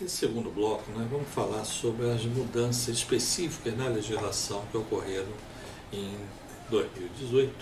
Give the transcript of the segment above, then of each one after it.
Nesse segundo bloco, nós vamos falar sobre as mudanças específicas na legislação que ocorreram em 2018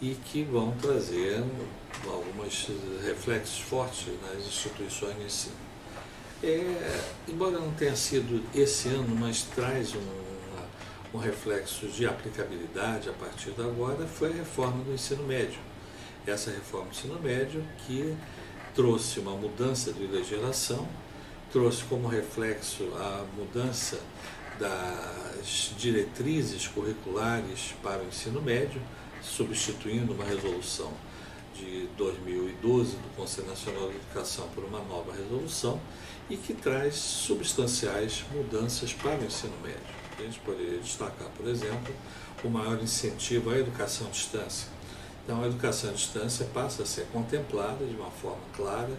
e que vão trazer alguns reflexos fortes nas instituições de ensino. Embora não tenha sido esse ano, mas traz um reflexo de aplicabilidade a partir de agora, foi a reforma do ensino médio. Essa reforma do ensino médio que trouxe uma mudança de legislação, trouxe como reflexo a mudança das diretrizes curriculares para o ensino médio, substituindo uma resolução de 2012 do Conselho Nacional de Educação por uma nova resolução e que traz substanciais mudanças para o ensino médio. A gente poderia destacar, por exemplo, o maior incentivo à educação à distância. Então, a educação à distância passa a ser contemplada de uma forma clara,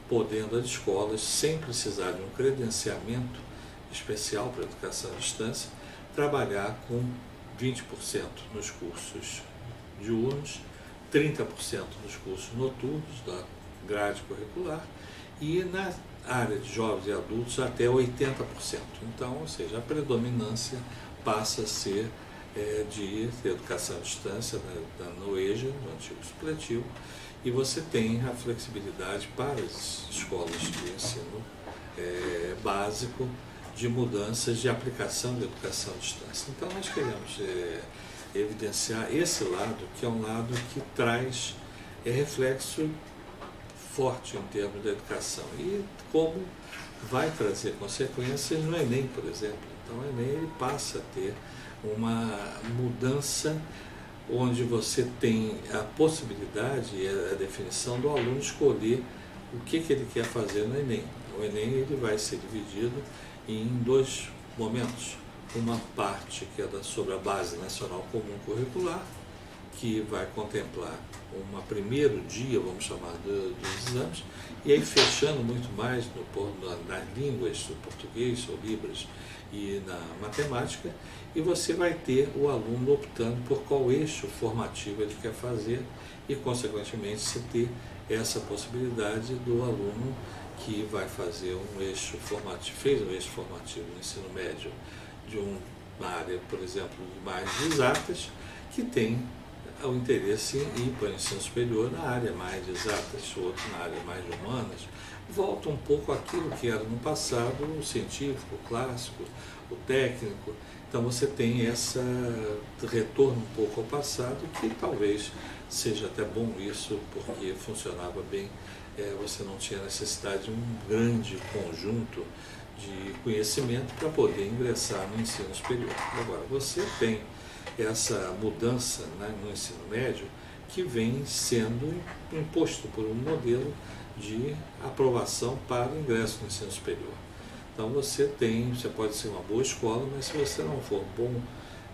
podendo as escolas, sem precisar de um credenciamento especial para a educação à distância, trabalhar com 20% nos cursos diurnos, 30% nos cursos noturnos da grade curricular e na área de jovens e adultos até 80%. Então, ou seja, a predominância passa a ser de educação à distância no EJA, no antigo supletivo, e você tem a flexibilidade para as escolas de ensino básico de mudanças de aplicação da educação à distância. Então, nós queremos evidenciar esse lado, que é um lado que traz reflexo forte em termos da educação e como vai trazer consequências no Enem, por exemplo. Então, o Enem ele passa a ter uma mudança onde você tem a possibilidade e a definição do aluno escolher o que ele quer fazer no Enem. O Enem ele vai ser dividido em dois momentos. Uma parte que é sobre a Base Nacional Comum Curricular, que vai contemplar um primeiro dia, vamos chamar, dos exames, e aí fechando muito mais nas línguas, do português, ou Libras, e na matemática, e você vai ter o aluno optando por qual eixo formativo ele quer fazer e, consequentemente, se ter essa possibilidade do aluno que vai fazer um eixo formativo, fez um eixo formativo no ensino médio de uma área, por exemplo, mais de exatas, que tem o interesse em ir para o ensino superior na área mais de exatas, outro na área mais de humanas, volta um pouco àquilo que era no passado o científico, o clássico, o técnico. Então você tem esse retorno um pouco ao passado, que talvez seja até bom isso, porque funcionava bem, você não tinha necessidade de um grande conjunto de conhecimento para poder ingressar no ensino superior. Agora, você tem essa mudança, né, no ensino médio que vem sendo imposto por um modelo de aprovação para o ingresso no ensino superior. Então você pode ser uma boa escola, mas se você não for bom,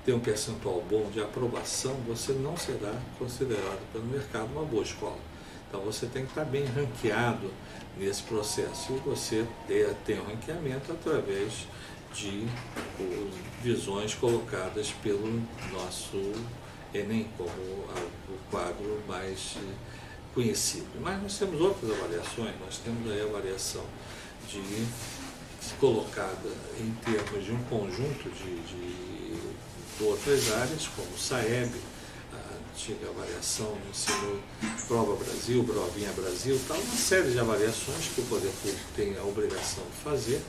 ter um percentual bom de aprovação, você não será considerado pelo mercado uma boa escola. Então você tem que estar bem ranqueado nesse processo, e você tem o ranqueamento através de visões colocadas pelo nosso Enem como o quadro mais conhecido. Mas nós temos outras avaliações, nós temos aí a avaliação colocada em termos de um conjunto de outras áreas, como o SAEB, a antiga avaliação do ensino Prova Brasil, Provinha Brasil, tal, uma série de avaliações que o poder público tem a obrigação de fazer,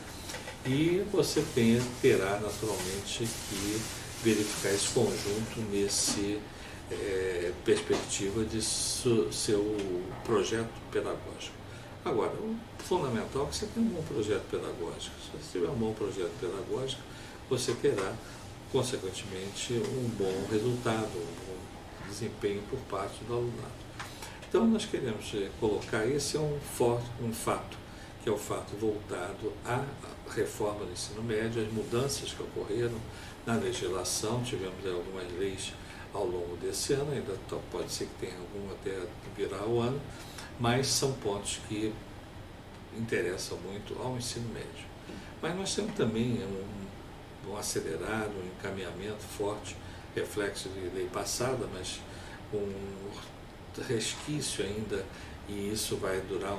e você terá naturalmente que verificar esse conjunto nesse perspectiva de seu projeto pedagógico. Agora, o fundamental é que você tenha um bom projeto pedagógico. Se você tiver um bom projeto pedagógico, você terá, consequentemente, um bom resultado, um bom desempenho por parte do alunado. Então, nós queremos colocar, esse é um fato, que é o fato voltado à reforma do ensino médio, as mudanças que ocorreram na legislação. Tivemos algumas leis ao longo desse ano, ainda pode ser que tenha alguma até virar o ano, mas são pontos que interessam muito ao ensino médio. Mas nós temos também um acelerado, um encaminhamento forte, reflexo de lei passada, mas um resquício ainda, e isso vai durar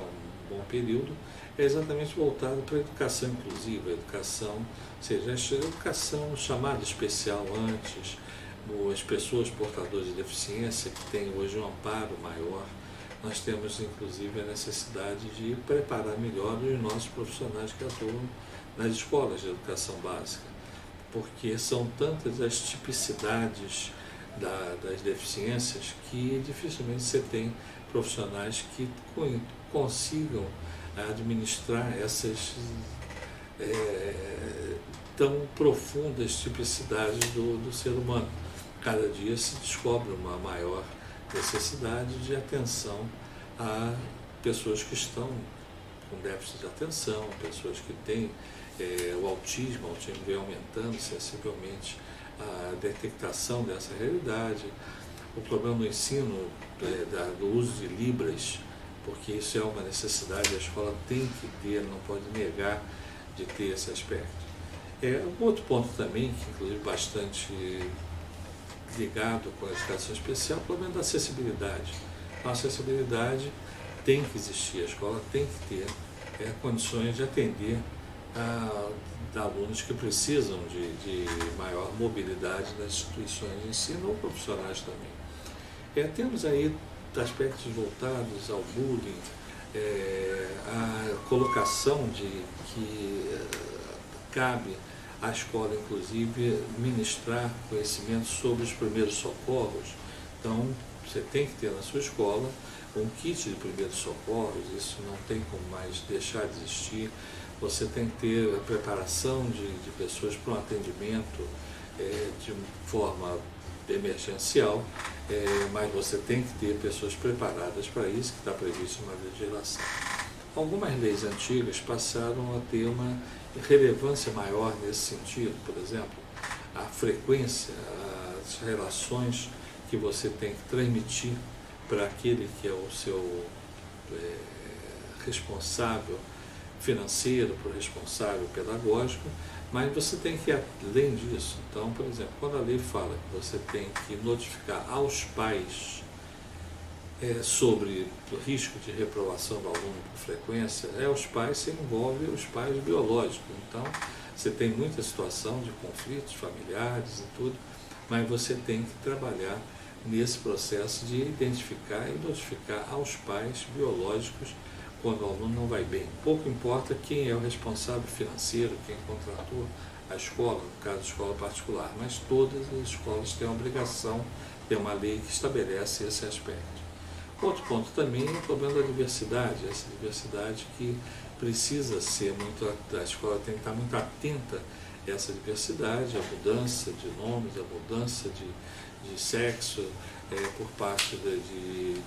bom período, é exatamente voltado para a educação inclusiva, a educação, ou seja, a educação chamada especial antes, as pessoas portadoras de deficiência que têm hoje um amparo maior. Nós temos inclusive a necessidade de preparar melhor os nossos profissionais que atuam nas escolas de educação básica, porque são tantas as tipicidades das deficiências que dificilmente você tem profissionais que consigam administrar essas tão profundas tipicidades do ser humano. Cada dia se descobre uma maior necessidade de atenção a pessoas que estão com déficit de atenção, pessoas que têm o autismo vem aumentando sensivelmente a detectação dessa realidade, o problema do ensino, do uso de Libras, porque isso é uma necessidade, a escola tem que ter, não pode negar de ter esse aspecto. Um outro ponto também, que inclusive bastante ligado com a educação especial, é o problema da acessibilidade. A acessibilidade tem que existir, a escola tem que ter condições de atender a alunos que precisam de maior mobilidade nas instituições de ensino ou profissionais também. Temos aí aspectos voltados ao bullying, a colocação de que cabe à escola, inclusive, ministrar conhecimento sobre os primeiros socorros. Então, você tem que ter na sua escola um kit de primeiros socorros, isso não tem como mais deixar de existir. Você tem que ter a preparação de pessoas para um atendimento de forma emergencial, mas você tem que ter pessoas preparadas para isso, que está previsto uma legislação. Algumas leis antigas passaram a ter uma relevância maior nesse sentido, por exemplo, a frequência, as relações que você tem que transmitir para aquele que é o seu responsável financeiro, para o responsável pedagógico, mas você tem que ir além disso. Então, por exemplo, quando a lei fala que você tem que notificar aos pais sobre o risco de reprovação do aluno por frequência, os pais, se envolve os pais biológicos. Então, você tem muita situação de conflitos familiares e tudo, mas você tem que trabalhar nesse processo de identificar e notificar aos pais biológicos quando o aluno não vai bem. Pouco importa quem é o responsável financeiro, quem contratou a escola, no caso de escola particular, mas todas as escolas têm a obrigação, tem uma lei que estabelece esse aspecto. Outro ponto também é o problema da diversidade, essa diversidade que precisa ser muito, a escola tem que estar muito atenta a essa diversidade, a mudança de nomes, a mudança de sexo por parte de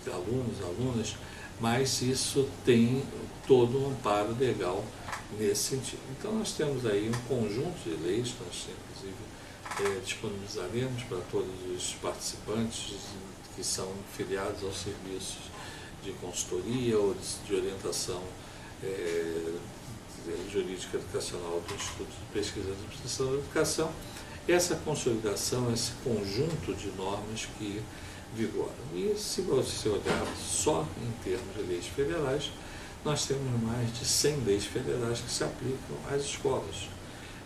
alunos, alunas, mas isso tem todo um amparo legal nesse sentido. Então nós temos aí um conjunto de leis, nós inclusive disponibilizaremos para todos os participantes que são filiados aos serviços de consultoria ou de orientação jurídica educacional do Instituto de Pesquisa de Administração da Educação, essa consolidação, esse conjunto de normas que vigoram. E se você olhar só em termos de leis federais, nós temos mais de 100 leis federais que se aplicam às escolas,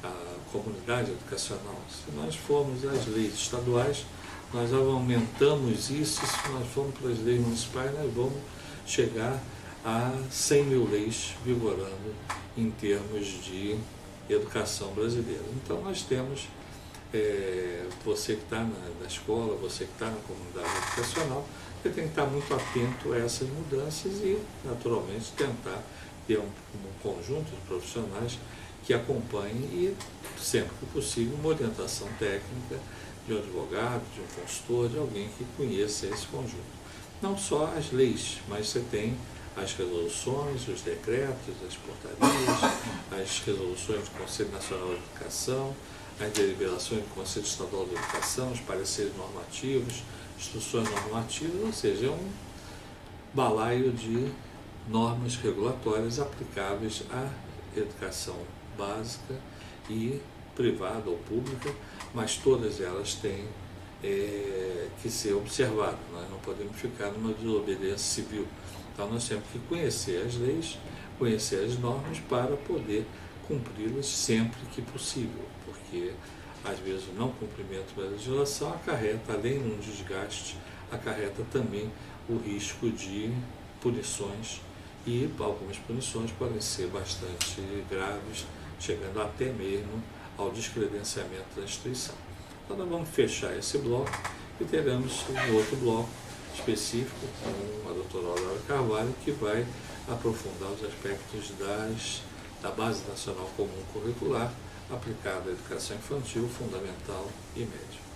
à comunidade educacional. Se nós formos às leis estaduais, nós aumentamos isso, se nós formos para as leis municipais, nós vamos chegar a 100 mil leis vigorando em termos de educação brasileira. Então nós temos, você que está na escola, você que está na comunidade educacional, você tem que estar muito atento a essas mudanças e, naturalmente, tentar ter um conjunto de profissionais que acompanhem e, sempre que possível, uma orientação técnica de um advogado, de um consultor, de alguém que conheça esse conjunto. Não só as leis, mas você tem as resoluções, os decretos, as portarias, as resoluções do Conselho Nacional de Educação, as deliberações do Conselho Estadual de Educação, os pareceres normativos, instruções normativas, ou seja, é um balaio de normas regulatórias aplicáveis à educação básica e privada ou pública, mas todas elas têm que ser observadas. Nós não podemos ficar numa desobediência civil. Então nós temos que conhecer as leis, conhecer as normas para poder cumpri-las sempre que possível, porque às vezes o não cumprimento da legislação acarreta, além de um desgaste, acarreta também o risco de punições, e algumas punições podem ser bastante graves, chegando até mesmo ao descredenciamento da instituição. Então nós vamos fechar esse bloco e teremos um outro bloco específico com a doutora Aurora Carvalho, que vai aprofundar os aspectos da Base Nacional Comum Curricular aplicada à educação infantil, fundamental e média.